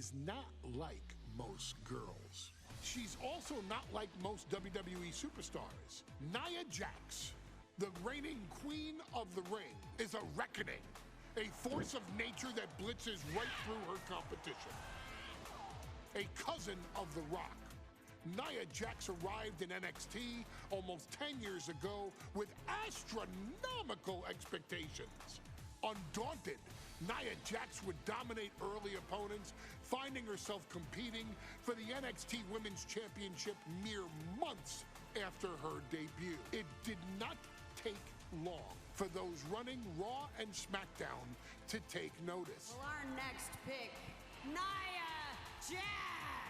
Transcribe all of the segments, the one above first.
She's not like most girls. She's also not like most WWE superstars. Nia Jax, the reigning queen of the ring, is a reckoning, a force of nature that blitzes right through her competition. A cousin of The Rock, Nia Jax arrived in NXT almost 10 years ago with astronomical expectations. Undaunted, Nia Jax would dominate early opponents, finding herself competing for the NXT Women's Championship mere months after her debut. It did not take long for those running Raw and SmackDown to take notice. Well, our next pick, Nia Jax!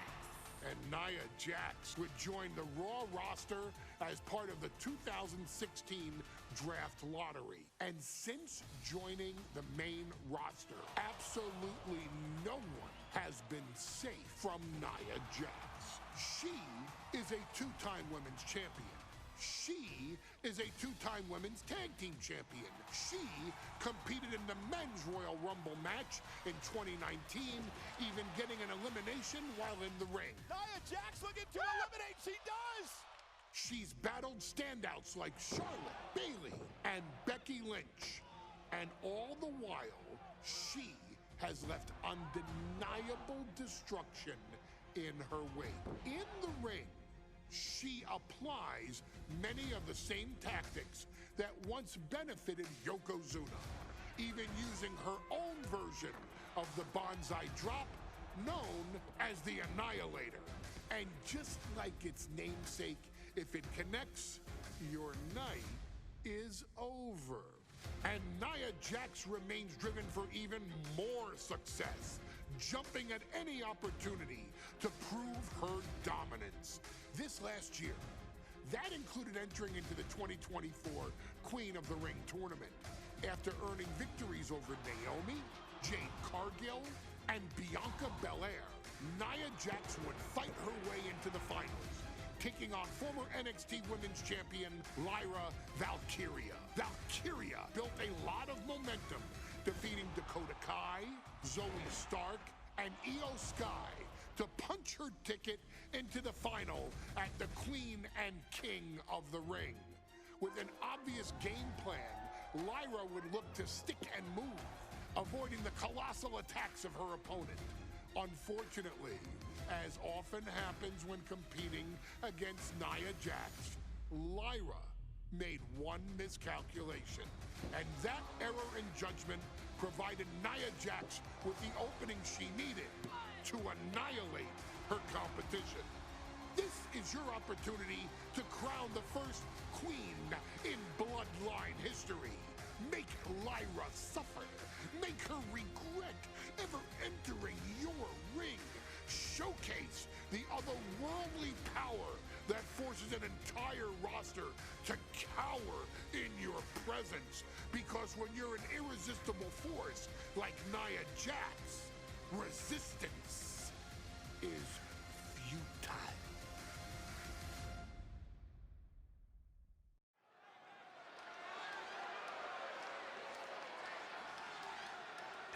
And Nia Jax would join the Raw roster as part of the 2016 draft lottery. And since joining the main roster, absolutely no one has been safe from Nia Jax. She is a two-time women's champion. She is a two-time women's tag team champion. She competed in the men's Royal Rumble match in 2019, even getting an elimination while in the ring. Nia Jax looking to eliminate, she does! She's battled standouts like Charlotte, Bayley, and Becky Lynch. And all the while, she has left undeniable destruction in her wake. In the ring, she applies many of the same tactics that once benefited Yokozuna, even using her own version of the Banzai drop, known as the Annihilator. And just like its namesake, if it connects, your night is over. And Nia Jax remains driven for even more success, jumping at any opportunity to prove her dominance. This last year, that included entering into the 2024 Queen of the Ring tournament after earning victories over Naomi, Jade Cargill, and Bianca Belair. Nia Jax would fight her way into the finals, taking on former NXT Women's Champion Lyra Valkyria. Valkyria built a lot of momentum, defeating Dakota Kai, Zoe Stark, and Io Sky to punch her ticket into the final at the Queen and King of the Ring. With an obvious game plan, Lyra would look to stick and move, avoiding the colossal attacks of her opponent. Unfortunately, as often happens when competing against Nia Jax, Lyra made one miscalculation, and that error in judgment provided Nia Jax with the opening she needed to annihilate her competition. This is your opportunity to crown the first queen in Bloodline history. Make Lyra suffer. Make her regret ever entering your ring. Showcase the otherworldly power that forces an entire roster to cower in your presence. Because when you're an irresistible force like Nia Jax, resistance is futile.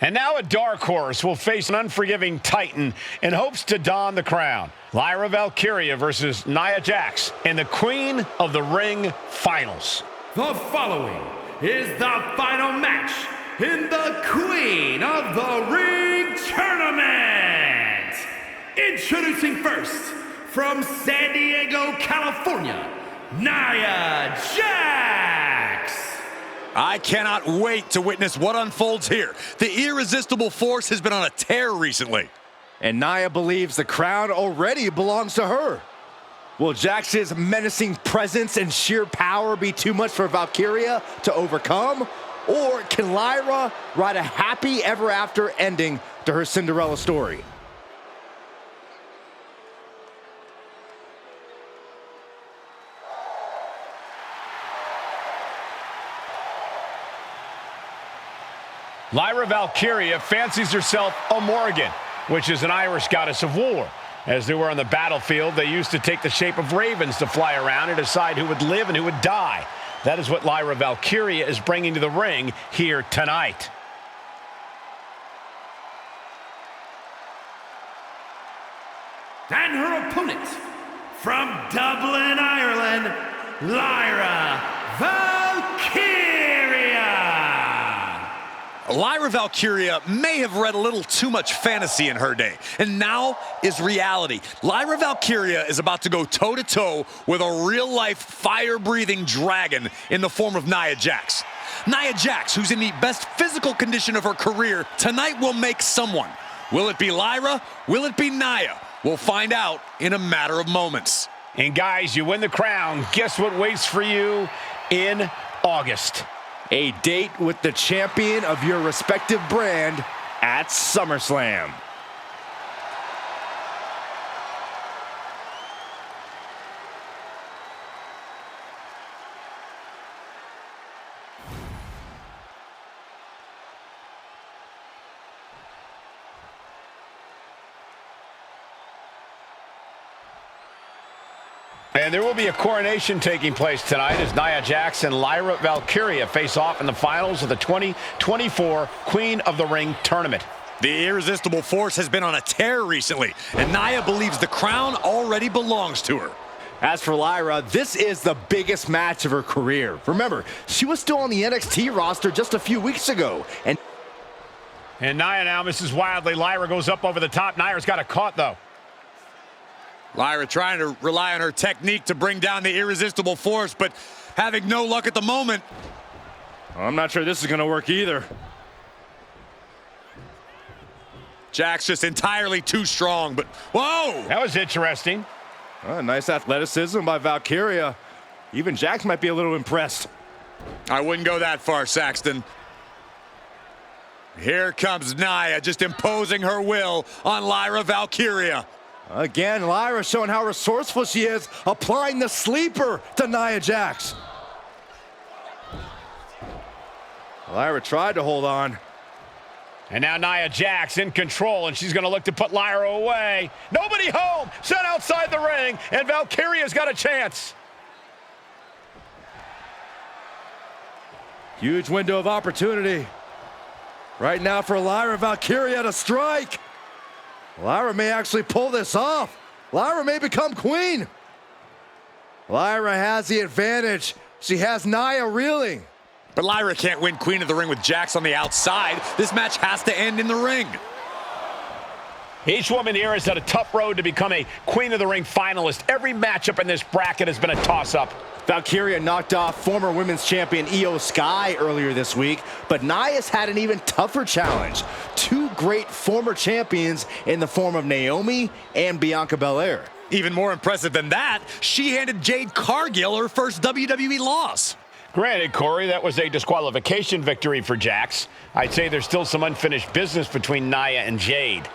And now a dark horse will face an unforgiving titan in hopes to don the crown. Lyra Valkyria versus Nia Jax in the Queen of the Ring Finals. The following is the final match in the Queen of the Ring Tournament. Introducing first, from San Diego, California, Nia Jax. I cannot wait to witness what unfolds here. The irresistible force has been on a tear recently. And Nia believes the crown already belongs to her. Will Jax's menacing presence and sheer power be too much for Valkyria to overcome? Or can Lyra write a happy ever after ending to her Cinderella story? Lyra Valkyria fancies herself a Morrigan, which is an Irish goddess of war. As they were on the battlefield, they used to take the shape of ravens to fly around and decide who would live and who would die. That is what Lyra Valkyria is bringing to the ring here tonight. And her opponent, from Dublin, Ireland, Lyra Valkyria. Lyra Valkyria may have read a little too much fantasy in her day, and now is reality. Lyra Valkyria is about to go toe-to-toe with a real-life, fire-breathing dragon in the form of Nia Jax. Nia Jax, who's in the best physical condition of her career, tonight will make someone. Will it be Lyra? Will it be Nia? We'll find out in a matter of moments. And guys, you win the crown. Guess what waits for you in August? A date with the champion of your respective brand at SummerSlam. And there will be a coronation taking place tonight as Nia Jax and Lyra Valkyria face off in the finals of the 2024 Queen of the Ring tournament. The irresistible force has been on a tear recently, and Nia believes the crown already belongs to her. As for Lyra, this is the biggest match of her career. Remember, she was still on the NXT roster just a few weeks ago. And Nia now misses wildly. Lyra goes up over the top. Nia's got a caught, though. Lyra trying to rely on her technique to bring down the irresistible force, but having no luck at the moment. I'm not sure this is going to work either. Jax just entirely too strong, but whoa! That was interesting. Nice athleticism by Valkyria. Even Jax might be a little impressed. I wouldn't go that far, Saxton. Here comes Nia, just imposing her will on Lyra Valkyria. Again, Lyra showing how resourceful she is, applying the sleeper to Nia Jax. Lyra tried to hold on. And now Nia Jax in control, and she's going to look to put Lyra away. Nobody home, sent outside the ring, and Valkyria's got a chance. Huge window of opportunity. Right now for Lyra Valkyria to strike. Lyra may actually pull this off. Lyra may become queen. Lyra has the advantage. She has Nia reeling. But Lyra can't win Queen of the Ring with Jax on the outside. This match has to end in the ring. Each woman here has had a tough road to become a Queen of the Ring finalist. Every matchup in this bracket has been a toss-up. Valkyria knocked off former women's champion Io Sky earlier this week, but Nia's had an even tougher challenge. Two great former champions in the form of Naomi and Bianca Belair. Even more impressive than that, she handed Jade Cargill her first WWE loss. Granted, Corey, that was a disqualification victory for Jax. I'd say there's still some unfinished business between Nia and Jade.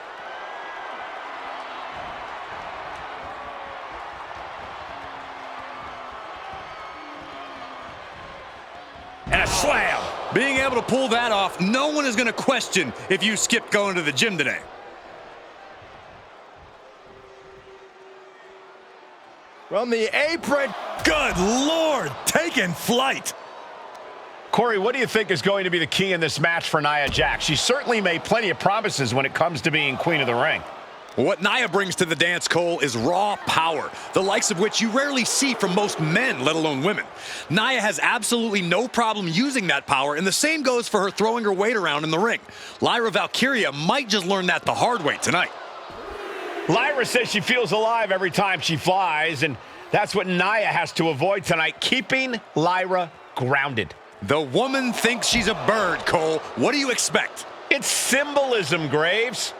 And a slam. Being able to pull that off, no one is going to question if you skipped going to the gym today. From the apron. Good Lord, taking flight. Corey, what do you think is going to be the key in this match for Nia Jax? She certainly made plenty of promises when it comes to being Queen of the Ring. What Nia brings to the dance, Cole, is raw power, the likes of which you rarely see from most men, let alone women. Nia has absolutely no problem using that power, and the same goes for her throwing her weight around in the ring. Lyra Valkyria might just learn that the hard way tonight. Lyra says she feels alive every time she flies, and that's what Nia has to avoid tonight, keeping Lyra grounded. The woman thinks she's a bird, Cole. What do you expect? It's symbolism, Graves.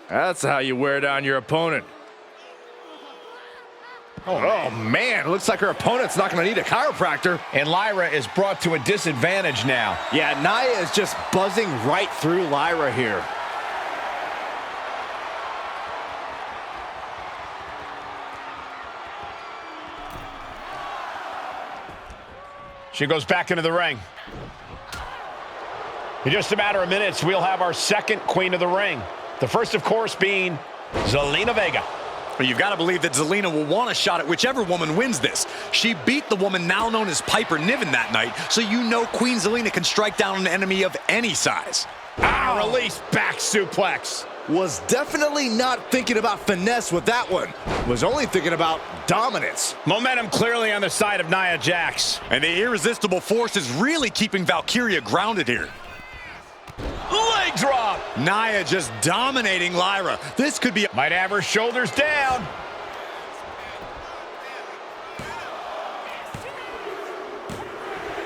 That's how you wear down your opponent. Oh man, looks like her opponent's not going to need a chiropractor. And Lyra is brought to a disadvantage now. Yeah, Nia is just buzzing right through Lyra here. She goes back into the ring. In just a matter of minutes, we'll have our second Queen of the Ring. The first, of course, being Zelina Vega. Well, you've got to believe that Zelina will want a shot at whichever woman wins this. She beat the woman now known as Piper Niven that night, so you know Queen Zelina can strike down an enemy of any size. Release back suplex. Was definitely not thinking about finesse with that one. Was only thinking about dominance. Momentum clearly on the side of Nia Jax. And the irresistible force is really keeping Valkyria grounded here. Leg drop. Nia just dominating Lyra. This could be... Might have her shoulders down.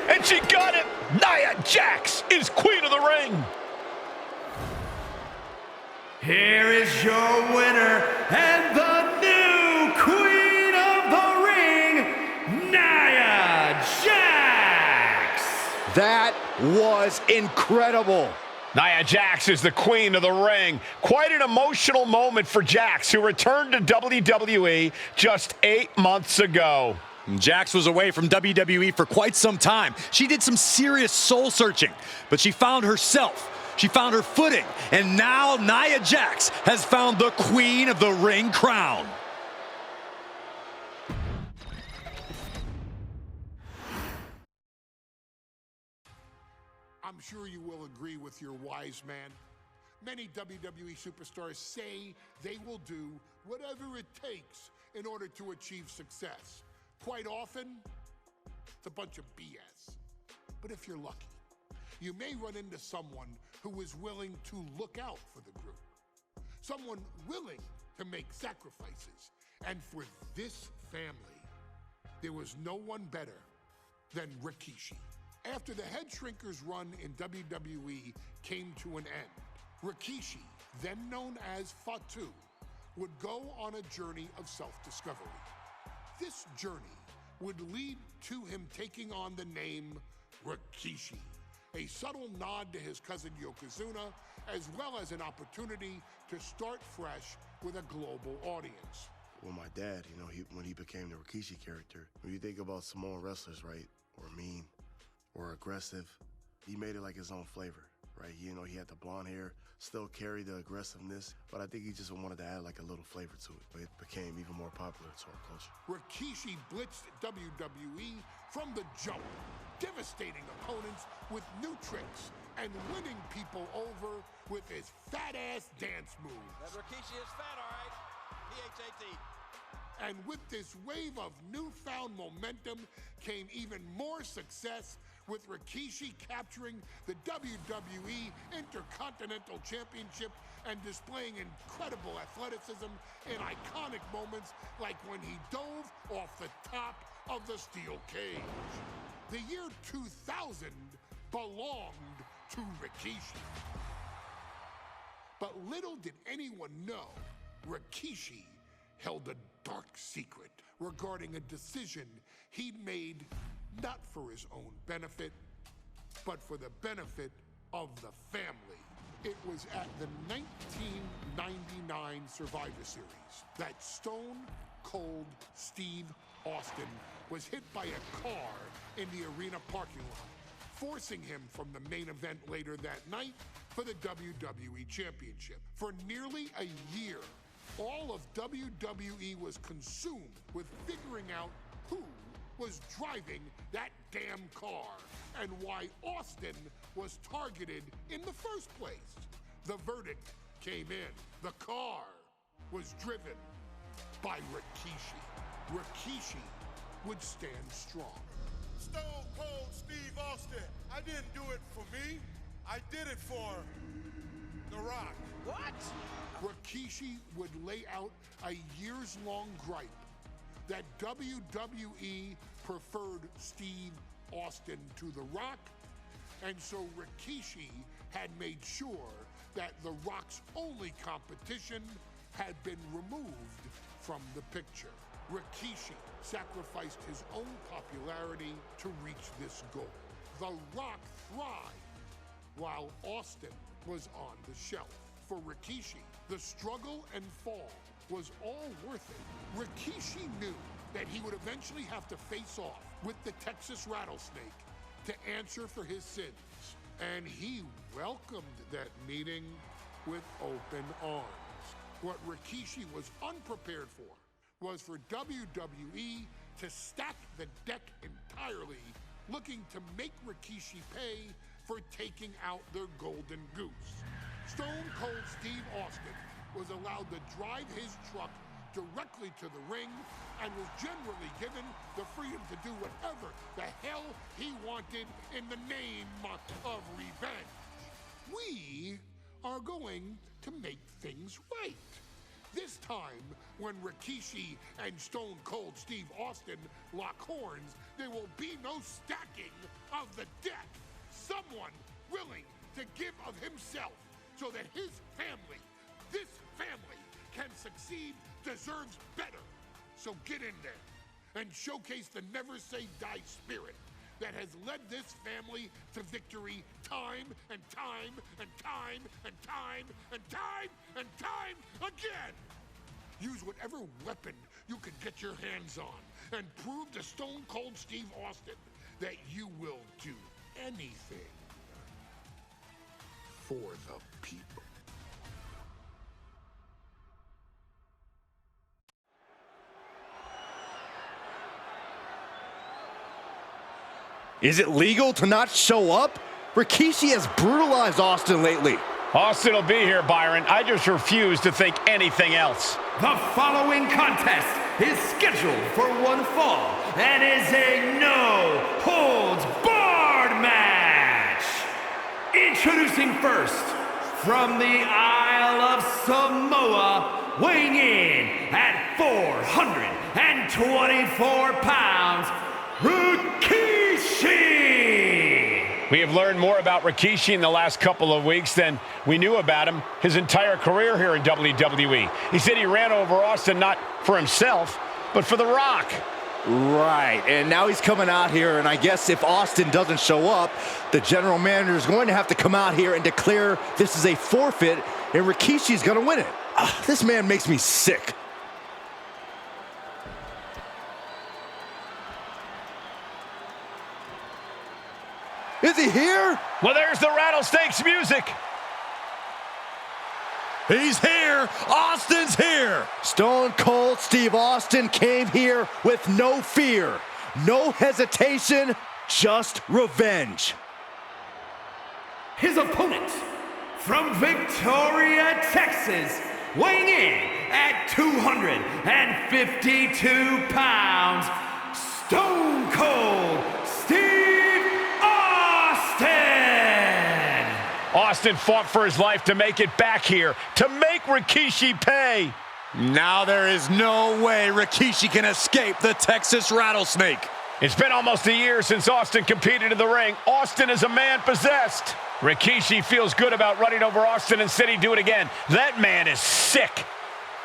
And she got it. Nia Jax is queen of the ring. Here is your winner and the new Queen of the Ring, Nia Jax! That was incredible. Nia Jax is the queen of the ring. Quite an emotional moment for Jax, who returned to WWE just 8 months ago. Jax was away from WWE for quite some time. She did some serious soul searching, but she found herself. She found her footing, and now Nia Jax has found the Queen of the Ring crown. I'm sure you will agree with your wise man. Many WWE superstars say they will do whatever it takes in order to achieve success. Quite often, it's a bunch of BS. But if you're lucky, you may run into someone who is willing to look out for the group. Someone willing to make sacrifices. And for this family, there was no one better than Rikishi. After the Head Shrinkers run in WWE came to an end, Rikishi, then known as Fatu, would go on a journey of self-discovery. This journey would lead to him taking on the name Rikishi, a subtle nod to his cousin Yokozuna, as well as an opportunity to start fresh with a global audience. Well, my dad, when he became the Rikishi character, when you think about Samoan wrestlers, right, or mean, or aggressive, he made it like his own flavor, right? He had the blonde hair, still carried the aggressiveness, but I think he just wanted to add like a little flavor to it. But it became even more popular to our culture. Rikishi blitzed WWE from the jump, devastating opponents with new tricks and winning people over with his fat-ass dance moves. That Rikishi is fat, all right. P-H-A-T. And with this wave of newfound momentum came even more success, with Rikishi capturing the WWE Intercontinental Championship and displaying incredible athleticism in iconic moments like when he dove off the top of the steel cage. The year 2000 belonged to Rikishi. But little did anyone know, Rikishi held a dark secret regarding a decision he'd made not for his own benefit, but for the benefit of the family. It was at the 1999 Survivor Series that Stone Cold Steve Austin was hit by a car in the arena parking lot, forcing him from the main event later that night for the WWE Championship. For nearly a year, all of WWE was consumed with figuring out who was driving that damn car and why Austin was targeted in the first place. The verdict came in. The car was driven by Rikishi. Rikishi would stand strong. Stone Cold Steve Austin. I didn't do it for me. I did it for The Rock. What? Rikishi would lay out a years-long gripe that WWE preferred Steve Austin to The Rock, and so Rikishi had made sure that The Rock's only competition had been removed from the picture. Rikishi sacrificed his own popularity to reach this goal. The Rock thrived while Austin was on the shelf. For Rikishi, the struggle and fall was all worth it. Rikishi knew that he would eventually have to face off with the Texas Rattlesnake to answer for his sins. And he welcomed that meeting with open arms. What Rikishi was unprepared for was for WWE to stack the deck entirely, looking to make Rikishi pay for taking out their golden goose. Stone Cold Steve Austin was allowed to drive his truck directly to the ring and was generally given the freedom to do whatever the hell he wanted in the name of revenge. We are going to make things right. This time, when Rikishi and Stone Cold Steve Austin lock horns, there will be no stacking of the deck. Someone willing to give of himself so that his family, this family, can succeed, deserves better. So get in there and showcase the never say die spirit that has led this family to victory time and time and time and time and time and time again. Use whatever weapon you can get your hands on and prove to Stone Cold Steve Austin that you will do anything for the people. Is it legal to not show up? Rikishi has brutalized Austin lately. Austin will be here, Byron. I just refuse to think anything else. The following contest is scheduled for one fall and is a no-holds-barred match. Introducing first, from the Isle of Samoa, weighing in at 424 pounds, Rikishi! We have learned more about Rikishi in the last couple of weeks than we knew about him his entire career here in WWE. He said he ran over Austin not for himself, but for The Rock. Right, and now he's coming out here, and I guess if Austin doesn't show up, the general manager is going to have to come out here and declare this is a forfeit, and Rikishi's going to win it. This man makes me sick. Is he here? Well, there's the Rattlesnakes music. He's here. Austin's here. Stone Cold Steve Austin came here with no fear, no hesitation, just revenge. His opponent, from Victoria, Texas, weighing in at 252 pounds, Stone Cold Steve Austin fought for his life to make it back here, to make Rikishi pay. Now there is no way Rikishi can escape the Texas Rattlesnake. It's been almost a year since Austin competed in the ring. Austin is a man possessed. Rikishi feels good about running over Austin and said he'd do it again. That man is sick.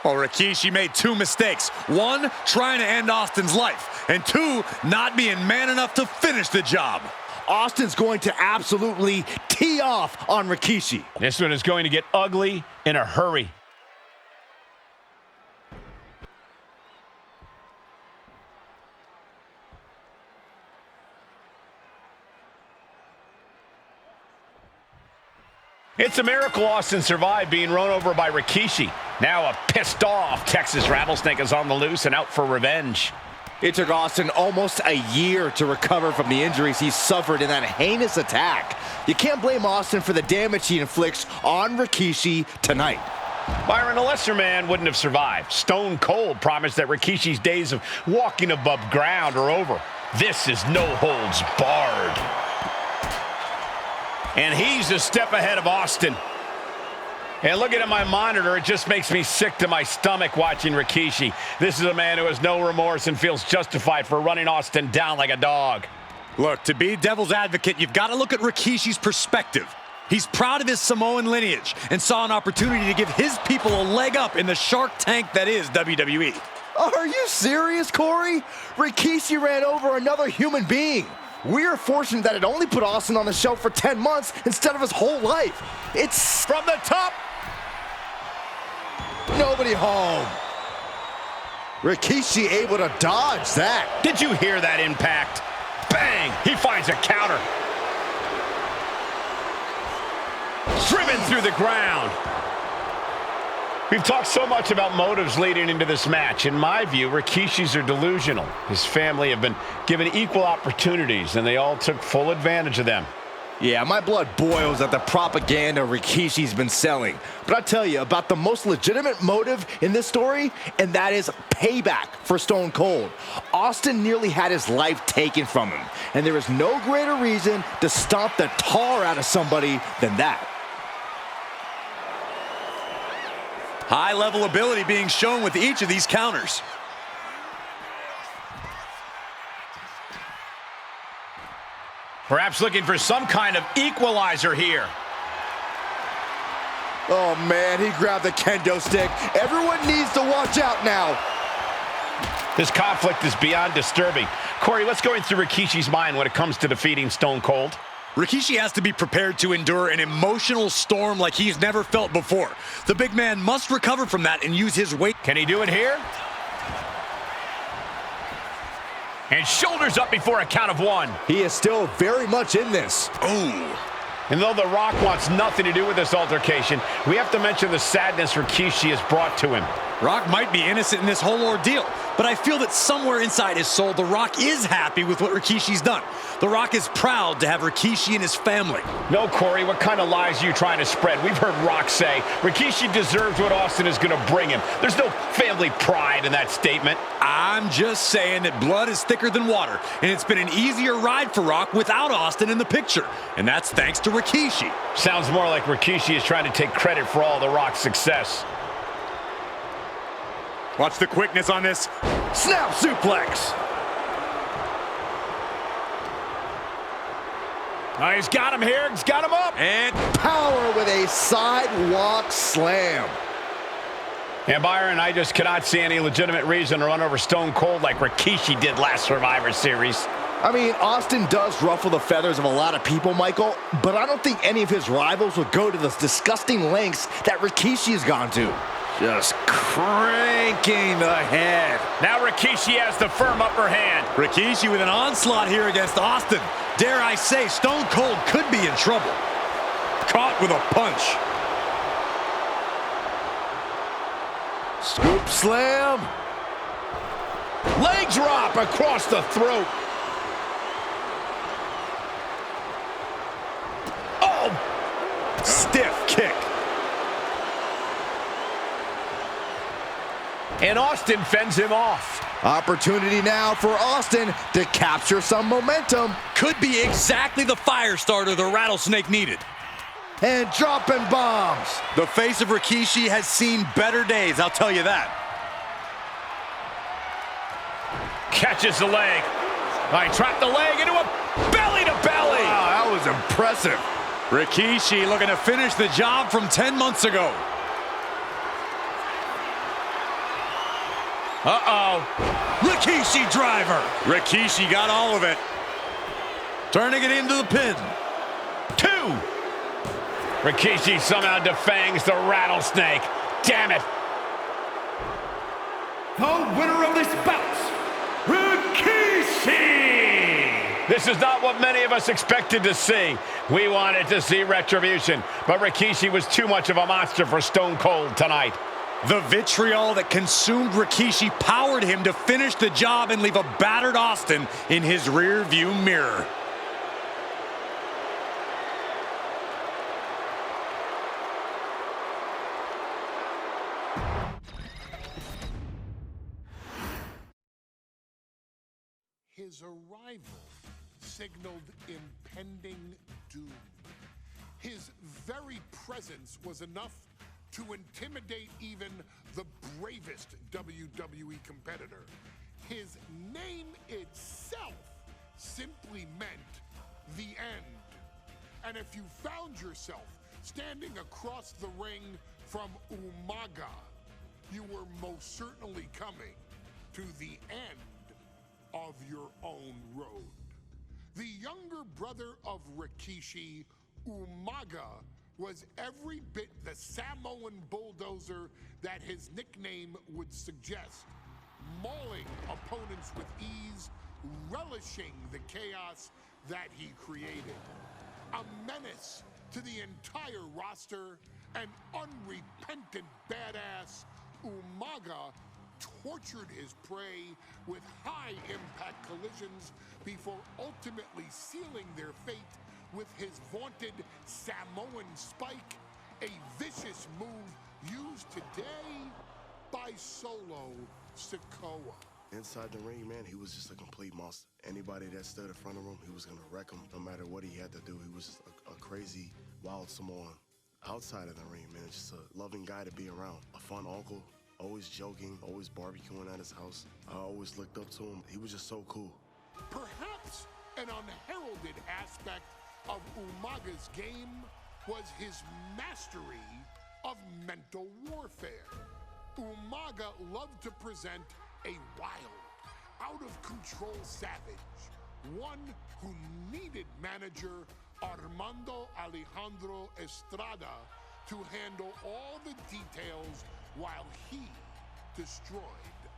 Well, Rikishi made two mistakes. One, trying to end Austin's life, and two, not being man enough to finish the job. Austin's going to absolutely tee off on Rikishi. This one is going to get ugly in a hurry. It's a miracle Austin survived being run over by Rikishi. Now a pissed off Texas Rattlesnake is on the loose and out for revenge. It took Austin almost a year to recover from the injuries he suffered in that heinous attack. You can't blame Austin for the damage he inflicts on Rikishi tonight. Byron, a lesser man wouldn't have survived. Stone Cold promised that Rikishi's days of walking above ground are over. This is no holds barred. And he's a step ahead of Austin. And looking at my monitor, it just makes me sick to my stomach watching Rikishi. This is a man who has no remorse and feels justified for running Austin down like a dog. Look, to be devil's advocate, you've got to look at Rikishi's perspective. He's proud of his Samoan lineage and saw an opportunity to give his people a leg up in the Shark Tank that is WWE. Are you serious, Corey? Rikishi ran over another human being. We are fortunate that it only put Austin on the shelf for 10 months instead of his whole life. It's from the top. Nobody home. Rikishi able to dodge that. Did you hear that impact? Bang! He finds a counter. Driven through the ground. We've talked so much about motives leading into this match. In my view, Rikishi's are delusional. His family have been given equal opportunities, and they all took full advantage of them. Yeah, my blood boils at the propaganda Rikishi's been selling. But I tell you about the most legitimate motive in this story, and that is payback for Stone Cold. Austin nearly had his life taken from him, and there is no greater reason to stomp the tar out of somebody than that. High-level ability being shown with each of these counters. Perhaps looking for some kind of equalizer here. Oh man, he grabbed the kendo stick. Everyone needs to watch out now. This conflict is beyond disturbing. Corey, what's going through Rikishi's mind when it comes to defeating Stone Cold? Rikishi has to be prepared to endure an emotional storm like he's never felt before. The big man must recover from that and use his weight. Can he do it here? And shoulders up before a count of one. He is still very much in this. Ooh. And though The Rock wants nothing to do with this altercation, we have to mention the sadness Rikishi has brought to him. Rock might be innocent in this whole ordeal, but I feel that somewhere inside his soul, The Rock is happy with what Rikishi's done. The Rock is proud to have Rikishi and his family. No, Corey, what kind of lies are you trying to spread? We've heard Rock say Rikishi deserves what Austin is going to bring him. There's no family pride in that statement. I'm just saying that blood is thicker than water, and it's been an easier ride for Rock without Austin in the picture, and that's thanks to Rikishi. Sounds more like Rikishi is trying to take credit for all The Rock's success. Watch the quickness on this. Snap suplex. Oh, he's got him here. He's got him up. And Power with a sidewalk slam. And Byron, I just cannot see any legitimate reason to run over Stone Cold like Rikishi did last Survivor Series. I mean, Austin does ruffle the feathers of a lot of people, Michael, but I don't think any of his rivals would go to the disgusting lengths that Rikishi has gone to. Just cranking the head. Now Rikishi has the firm upper hand. Rikishi with an onslaught here against Austin. Dare I say, Stone Cold could be in trouble. Caught with a punch. Scoop slam. Leg drop across the throat. Oh! Stiff kick. And Austin fends him off. Opportunity now for Austin to capture some momentum. Could be exactly the fire starter the Rattlesnake needed. And dropping bombs. The face of Rikishi has seen better days, I'll tell you that. Catches the leg. I trapped the leg into a belly to belly. Wow, that was impressive. Rikishi looking to finish the job from 10 months ago. Uh-oh. Rikishi driver. Rikishi got all of it. Turning it into the pin. 2. Rikishi somehow defangs the Rattlesnake. Damn it. The winner of this bout, Rikishi! This is not what many of us expected to see. We wanted to see retribution, but Rikishi was too much of a monster for Stone Cold tonight. The vitriol that consumed Rikishi powered him to finish the job and leave a battered Austin in his rear-view mirror. His arrival signaled impending doom. His very presence was enough to intimidate even the bravest WWE competitor. His name itself simply meant the end. And if you found yourself standing across the ring from Umaga, you were most certainly coming to the end of your own road. The younger brother of Rikishi, Umaga, was every bit the Samoan bulldozer that his nickname would suggest, mauling opponents with ease, relishing the chaos that he created. A menace to the entire roster, An unrepentant badass, Umaga tortured his prey with high-impact collisions before ultimately sealing their fate with his vaunted Samoan spike, a vicious move used today by Solo Sikoa. Inside the ring, man, he was just a complete monster. Anybody that stood in front of him, he was gonna wreck him no matter what he had to do. He was just a crazy, wild Samoan. Outside of the ring, man, just a loving guy to be around. A fun uncle, always joking, always barbecuing at his house. I always looked up to him. He was just so cool. Perhaps an unheralded aspect of Umaga's game was his mastery of mental warfare. Umaga loved to present a wild, out-of-control savage, one who needed manager Armando Alejandro Estrada to handle all the details while he destroyed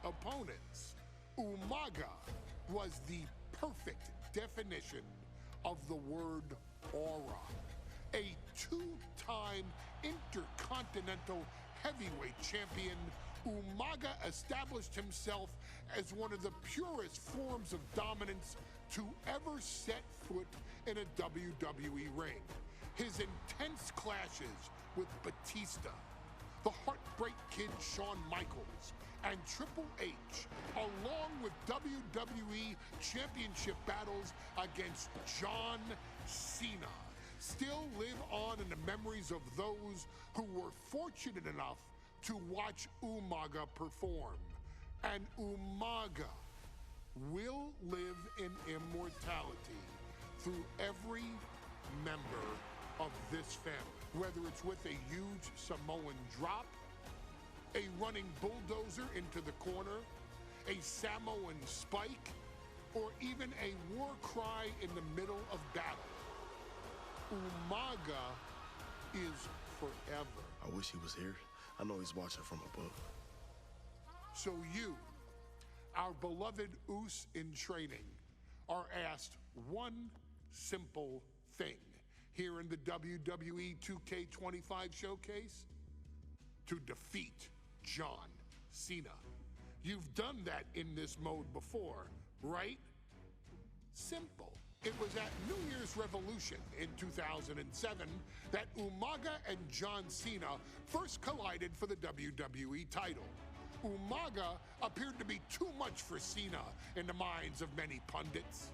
opponents. Umaga was the perfect definition of the word aura. A two-time intercontinental heavyweight champion, Umaga established himself as one of the purest forms of dominance to ever set foot in a WWE ring. His intense clashes with Batista, the Heartbreak Kid Shawn Michaels, and Triple H, along with WWE Championship battles against John Cena, still live on in the memories of those who were fortunate enough to watch Umaga perform. And Umaga will live in immortality through every member of this family, whether it's with a huge Samoan drop, a running bulldozer into the corner, a Samoan spike, or even a war cry in the middle of battle. Umaga is forever. I wish he was here. I know he's watching from above. So you, our beloved Us in training, are asked one simple thing here in the WWE 2K25 showcase: to defeat John Cena. You've done that in this mode before, right? Simple. It was at New Year's Revolution in 2007 that Umaga and John Cena first collided for the WWE title. Umaga appeared to be too much for Cena in the minds of many pundits.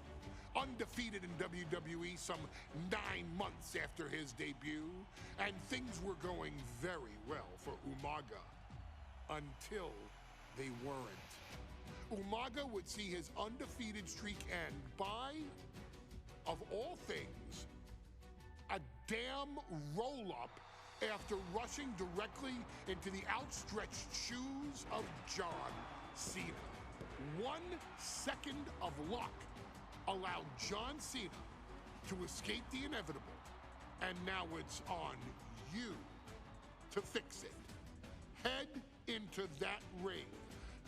Undefeated in WWE some 9 months after his debut, and things were going very well for Umaga. Until they weren't. Umaga would see his undefeated streak end by, of all things, a damn roll-up after rushing directly into the outstretched shoes of John Cena. 1 second of luck allowed John Cena to escape the inevitable, and now it's on you to fix it. Head into that ring.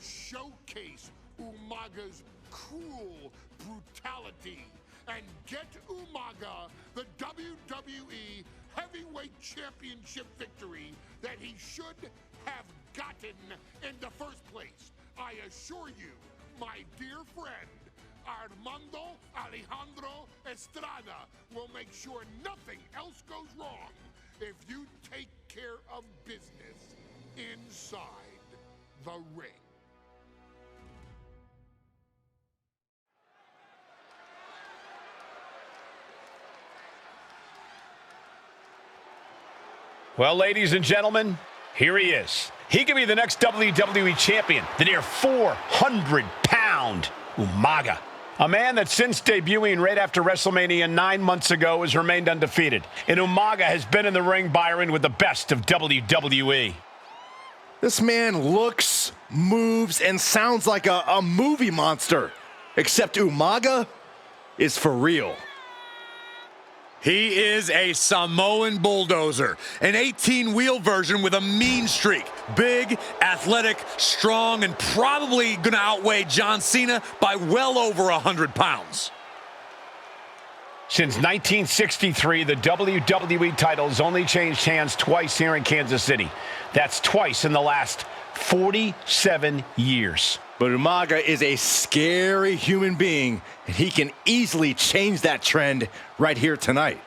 Showcase Umaga's cruel brutality and get Umaga the WWE Heavyweight Championship victory that he should have gotten in the first place. I assure you, my dear friend, Armando Alejandro Estrada will make sure nothing else goes wrong if you take care of business inside the ring. Well, ladies and gentlemen, here he is. He could be the next WWE champion, the near 400-pound Umaga. A man that since debuting right after WrestleMania 9 months ago has remained undefeated. And Umaga has been in the ring, Byron, with the best of WWE. This man looks, moves, and sounds like a movie monster. Except Umaga is for real. He is a Samoan bulldozer, an 18-wheel version with a mean streak. Big, athletic, strong, and probably gonna outweigh John Cena by well over 100 pounds. Since 1963, the WWE title has only changed hands twice here in Kansas City. That's twice in the last 47 years. But Umaga is a scary human being, and he can easily change that trend right here tonight.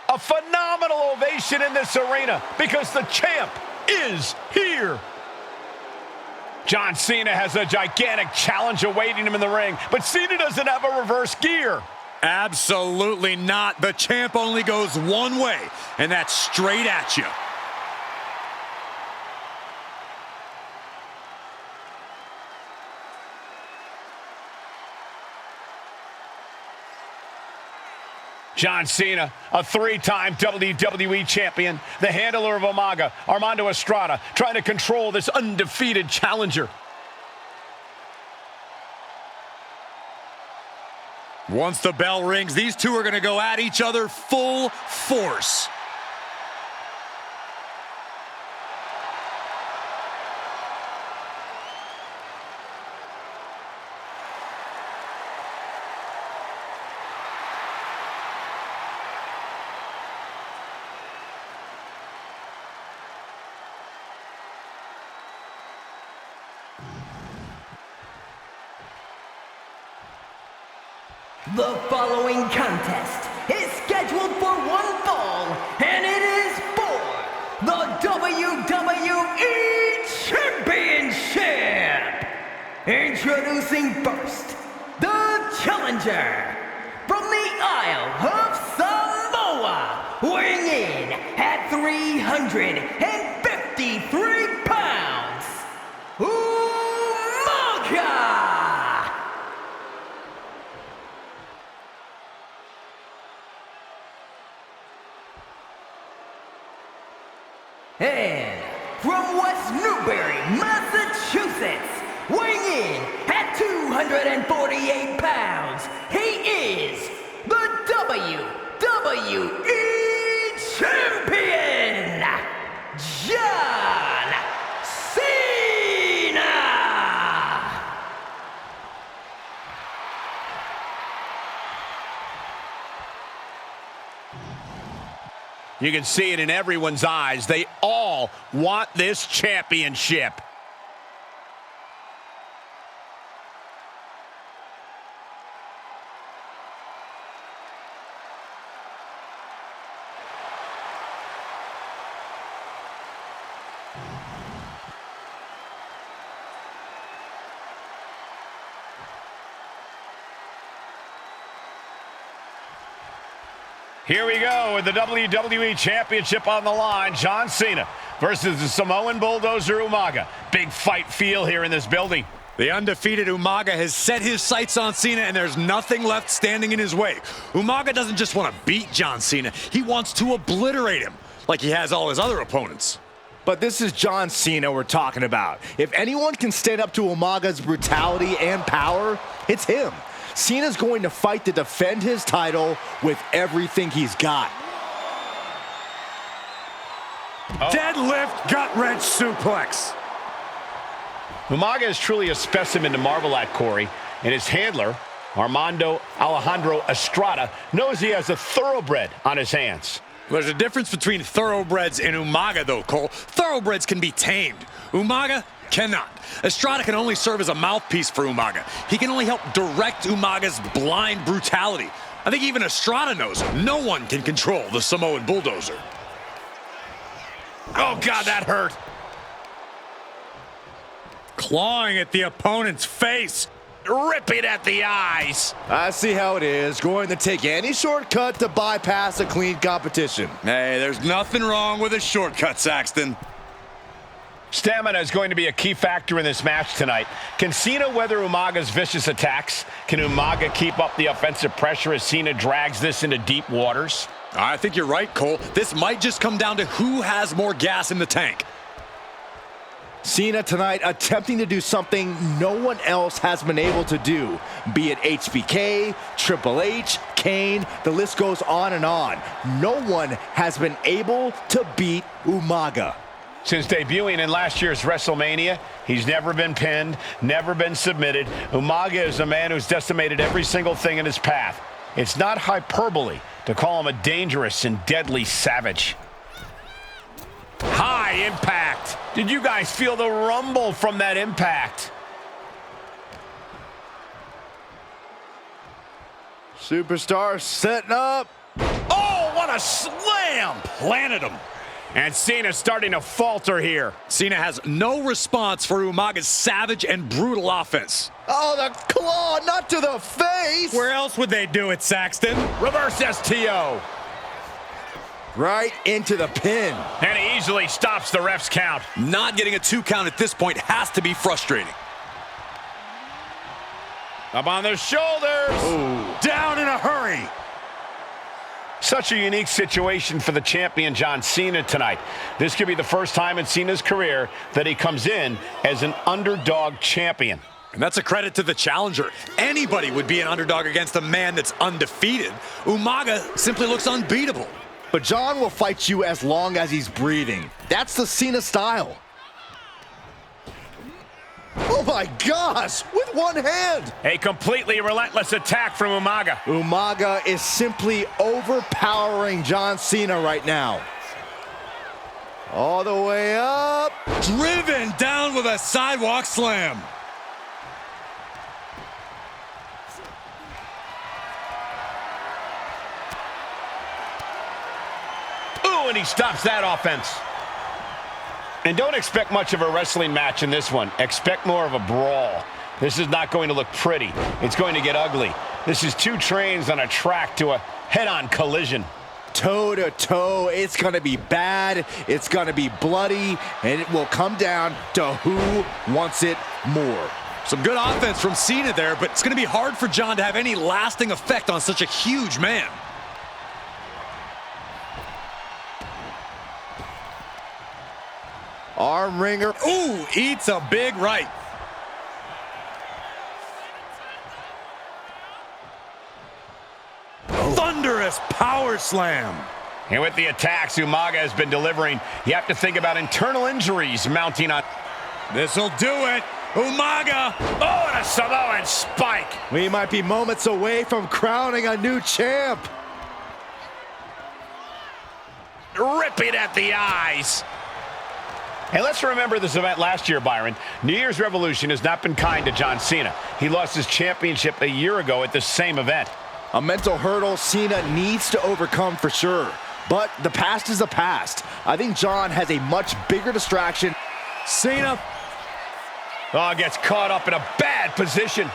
A phenomenal ovation in this arena because the champ is here. John Cena has a gigantic challenge awaiting him in the ring, but Cena doesn't have a reverse gear. Absolutely not. The champ only goes one way, and that's straight at you. John Cena, a three-time WWE champion, the handler of Umaga, Armando Estrada, trying to control this undefeated challenger. Once the bell rings, these two are going to go at each other full force. The following contest is scheduled for one fall, and it is for the WWE Championship! Introducing first, the challenger from the Isle of Samoa, weighing in at 353 pounds, Umaga! And from West Newbury, Massachusetts, weighing in at 248 pounds, he is the WWE Champion, John Cena! You can see it in everyone's eyes. They all want this championship. Here we go with the WWE Championship on the line. John Cena versus the Samoan Bulldozer Umaga. Big fight feel here in this building. The undefeated Umaga has set his sights on Cena, and there's nothing left standing in his way. Umaga doesn't just want to beat John Cena, he wants to obliterate him, like he has all his other opponents. But this is John Cena we're talking about. If anyone can stand up to Umaga's brutality and power, it's him. Cena's going to fight to defend his title with everything he's got. Deadlift gut-wrench suplex. Umaga is truly a specimen to marvel at, Corey, and his handler, Armando Alejandro Estrada, knows he has a thoroughbred on his hands. There's a difference between thoroughbreds and Umaga, though, Cole. Thoroughbreds can be tamed. Umaga cannot. Estrada can only serve as a mouthpiece for Umaga. He can only help direct Umaga's blind brutality. I think even Estrada knows no one can control the Samoan Bulldozer. Oh, God, that hurt. Clawing at the opponent's face. Ripping at the eyes. I see how it is. Going to take any shortcut to bypass a clean competition. Hey, there's nothing wrong with a shortcut, Saxton. Stamina is going to be a key factor in this match tonight. Can Cena weather Umaga's vicious attacks? Can Umaga keep up the offensive pressure as Cena drags this into deep waters? I think you're right, Cole. This might just come down to who has more gas in the tank. Cena tonight attempting to do something no one else has been able to do. Be it HBK, Triple H, Kane, the list goes on and on. No one has been able to beat Umaga. Since debuting in last year's WrestleMania, he's never been pinned, never been submitted. Umaga is a man who's decimated every single thing in his path. It's not hyperbole to call him a dangerous and deadly savage. High impact. Did you guys feel the rumble from that impact? Superstar setting up. Oh, what a slam! Planted him. And Cena's starting to falter here. Cena has no response for Umaga's savage and brutal offense. Oh, the claw, not to the face. Where else would they do it, Saxton? Reverse STO. Right into the pin. And he easily stops the ref's count. Not getting a 2 count at this point has to be frustrating. Up on the shoulders. Ooh. Down in a hurry. Such a unique situation for the champion John Cena tonight. This could be the first time in Cena's career that he comes in as an underdog champion. And that's a credit to the challenger. Anybody would be an underdog against a man that's undefeated. Umaga simply looks unbeatable. But John will fight you as long as he's breathing. That's the Cena style. Oh my gosh, with one hand. A completely relentless attack from Umaga. Umaga is simply overpowering John Cena right now. All the way up. Driven down with a sidewalk slam. Ooh, and he stops that offense. And don't expect much of a wrestling match in this one. Expect more of a brawl. This is not going to look pretty. It's going to get ugly. This is 2 trains on a track to a head-on collision. Toe to toe, it's gonna be bad, it's gonna be bloody, and it will come down to who wants it more. Some good offense from Cena there, but it's gonna be hard for John to have any lasting effect on such a huge man. Arm wringer. Ooh, eats a big right. Thunderous power slam. And with the attacks Umaga has been delivering, you have to think about internal injuries mounting on. This'll do it. Umaga. Oh, and a Samoan spike. We might be moments away from crowning a new champ. Ripping at the eyes. And let's remember this event last year, Byron. New Year's Revolution has not been kind to John Cena. He lost his championship a year ago at the same event. A mental hurdle Cena needs to overcome for sure. But the past is the past. I think John has a much bigger distraction. Cena. Oh, gets caught up in a bad position.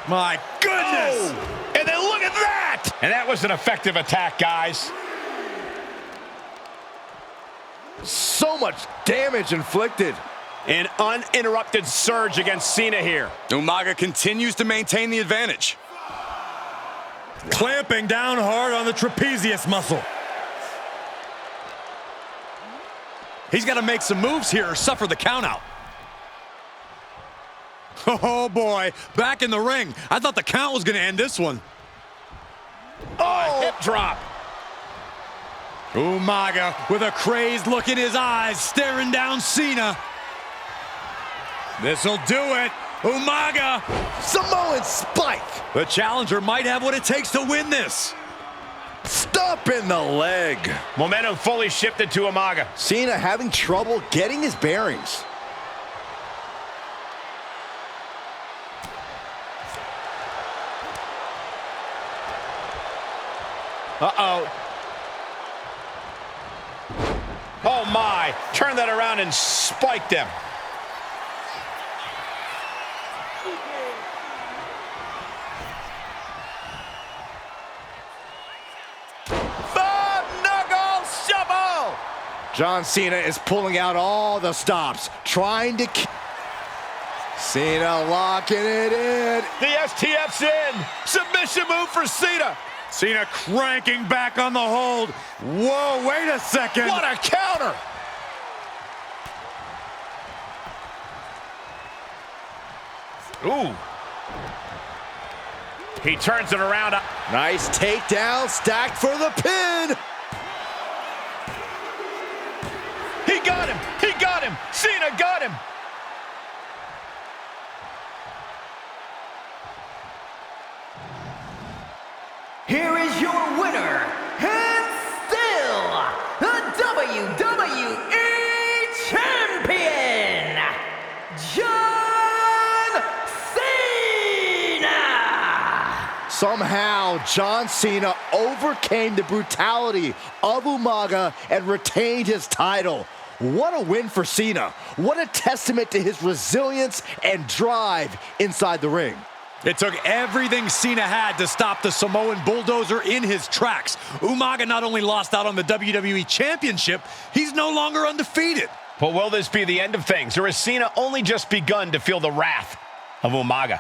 My goodness. Oh, and then look at that. And that was an effective attack, guys. So much damage inflicted. An uninterrupted surge against Cena here. Umaga continues to maintain the advantage. Clamping down hard on the trapezius muscle. He's got to make some moves here or suffer the countout. Oh boy, back in the ring. I thought the count was going to end this one. Oh, hip drop. Umaga with a crazed look in his eyes, staring down Cena. This'll do it. Umaga. Samoan spike. The challenger might have what it takes to win this. Stop in the leg. Momentum fully shifted to Umaga. Cena having trouble getting his bearings. Uh-oh. Oh my, turn that around and spiked him. Knuckle shovel. John Cena is pulling out all the stops, trying to keep Cena locking it in. The STF's in. Submission move for Cena. Cena cranking back on the hold. Whoa, wait a second. What a counter. Ooh. He turns it around. Nice takedown, stacked for the pin. He got him. He got him. Cena got him. Here is your winner, and still the WWE Champion, John Cena! Somehow, John Cena overcame the brutality of Umaga and retained his title. What a win for Cena. What a testament to his resilience and drive inside the ring. It took everything Cena had to stop the Samoan bulldozer in his tracks. Umaga not only lost out on the WWE Championship, he's no longer undefeated. But will this be the end of things, or has Cena only just begun to feel the wrath of Umaga?